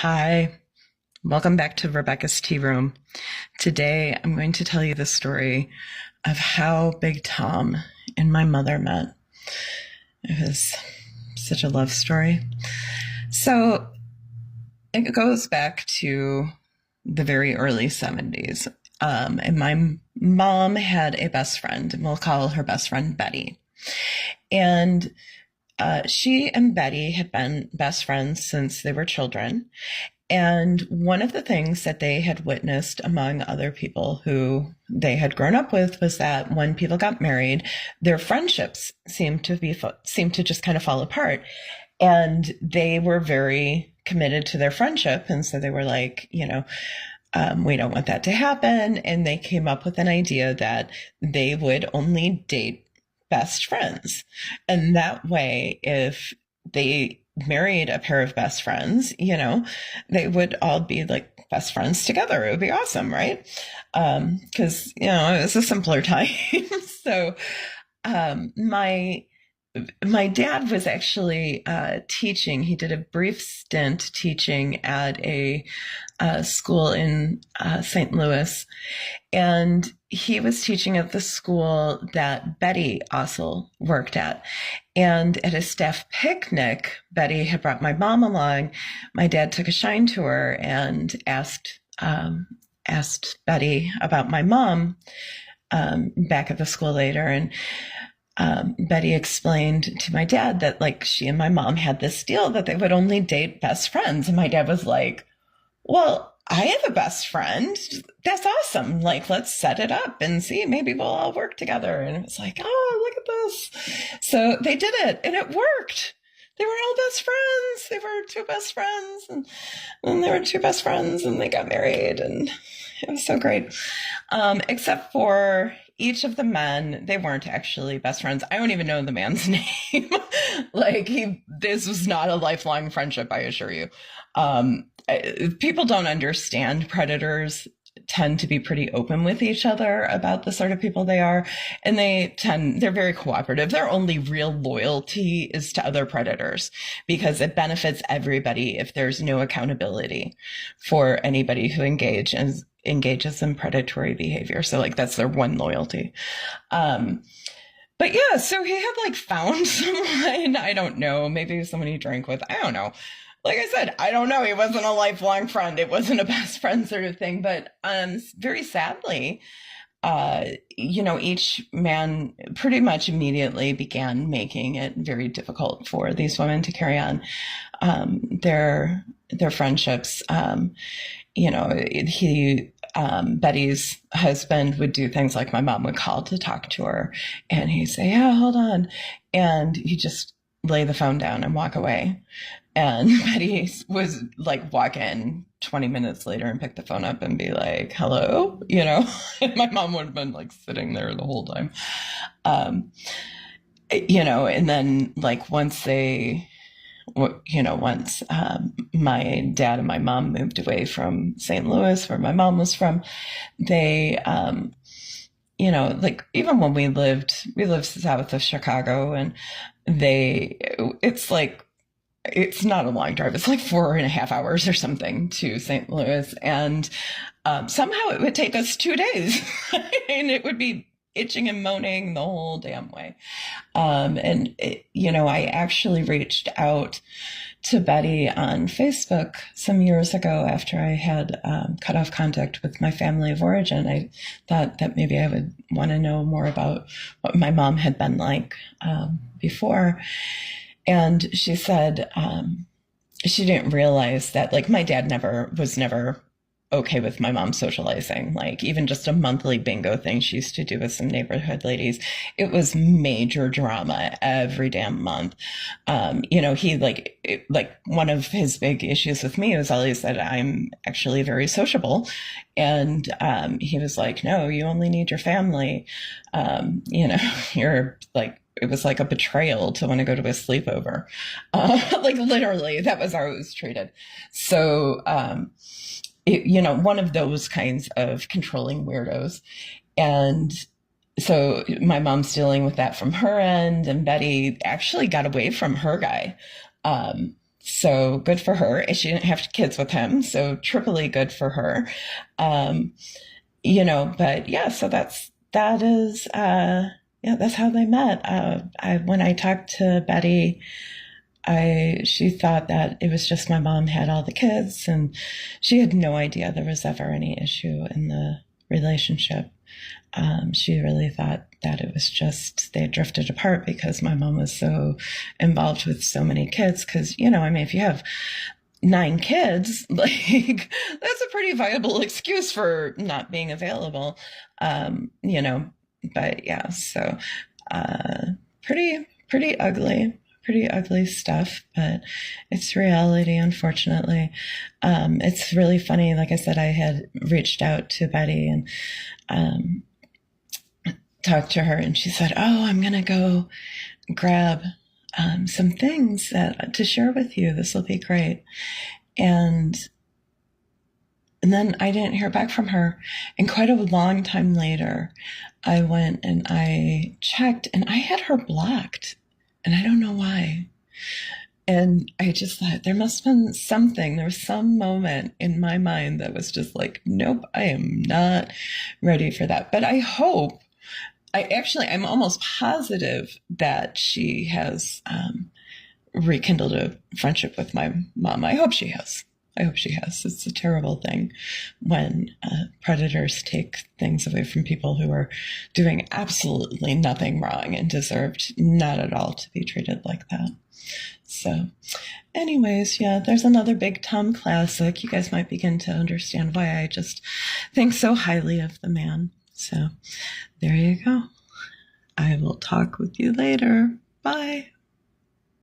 Hi, welcome back to Rebecca's Tea Room. Today I'm going to tell you the story of how Big Tom and my mother met. It was such a love story. So it goes back to the very early 70s. And my mom had a best friend, and we'll call her best friend Betty. And she and Betty had been best friends since they were children. And one of the things that they had witnessed among other people who they had grown up with was that when people got married, their friendships seemed to just kind of fall apart. And they were very committed to their friendship. And so they were like, we don't want that to happen. And they came up with an idea that they would only date best friends. And that way, if they married a pair of best friends, they would all be like best friends together. It would be awesome, right? Because, it was a simpler time. So my dad was actually teaching. He did a brief stint teaching at a school in St. Louis. And he was teaching at the school that Betty also worked at. And at a staff picnic, Betty had brought my mom along. My dad took a shine to her and asked Betty about my mom back at the school later. And Betty explained to my dad that like she and my mom had this deal that they would only date best friends. And my dad was like, well, I have a best friend. That's awesome. Like, let's set it up and see, maybe we'll all work together. And it was like, oh, look at this. So they did it and it worked. They were all best friends. They were two best friends and they were two best friends and they got married and it was so great. Except for each of the men, they weren't actually best friends. I don't even know the man's name. This was not a lifelong friendship, I assure you. People don't understand. Predators tend to be pretty open with each other about the sort of people they are. And they're very cooperative. Their only real loyalty is to other predators because it benefits everybody if there's no accountability for anybody who engages in predatory behavior. So like that's their one loyalty. But yeah, so he had found someone, I don't know, maybe someone he drank with, I don't know. Like I said, I don't know. He wasn't a lifelong friend. It wasn't a best friend sort of thing. But very sadly, each man pretty much immediately began making it very difficult for these women to carry on their friendships. Betty's husband would do things like my mom would call to talk to her, and he'd say, "Yeah, hold on," and he'd just lay the phone down and walk away. And Betty was like walk in 20 minutes later and pick the phone up and be like, hello, and my mom would have been sitting there the whole time. And then once my dad and my mom moved away from St. Louis, where my mom was from, they, even when we lived south of Chicago, and it's not a long drive. It's 4.5 hours or something to St. Louis. And somehow it would take us 2 days and it would be itching and moaning the whole damn way. I actually reached out to Betty on Facebook some years ago after I had cut off contact with my family of origin. I thought that maybe I would want to know more about what my mom had been like before. And she said she didn't realize that my dad was never okay with my mom socializing. Even just a monthly bingo thing she used to do with some neighborhood ladies, it was major drama every damn month. He one of his big issues with me was always that I'm actually very sociable. And he was like, no, you only need your family. You're it was like a betrayal to want to go to a sleepover. Literally, that was how it was treated. So, one of those kinds of controlling weirdos. And so my mom's dealing with that from her end, and Betty actually got away from her guy So good for her. And she didn't have kids with him, so triply good for her. Um, but yeah, so that is yeah, that's how they met. When I talked to Betty, she thought that it was just my mom had all the kids, and she had no idea there was ever any issue in the relationship. She really thought that it was just they drifted apart because my mom was so involved with so many kids. Because if you have 9 kids, like that's a pretty viable excuse for not being available. Um, you know, but yeah, so uh, pretty ugly. Pretty ugly stuff, but it's reality, unfortunately. It's really funny. Like I said, I had reached out to Betty and um, talked to her, and she said, "Oh, I'm gonna go grab some things to share with you. This will be great." And then I didn't hear back from her. And quite a long time later, I went and I checked, and I had her blocked, and I don't know why. And I just thought there must have been something. There was some moment in my mind that was just like, nope, I am not ready for that. But I'm almost positive that she has rekindled a friendship with my mom. I hope she has. It's a terrible thing when predators take things away from people who are doing absolutely nothing wrong and deserved not at all to be treated like that. So, anyways, yeah, there's another Big Tom classic. You guys might begin to understand why I just think so highly of the man. So, there you go. I will talk with you later. Bye.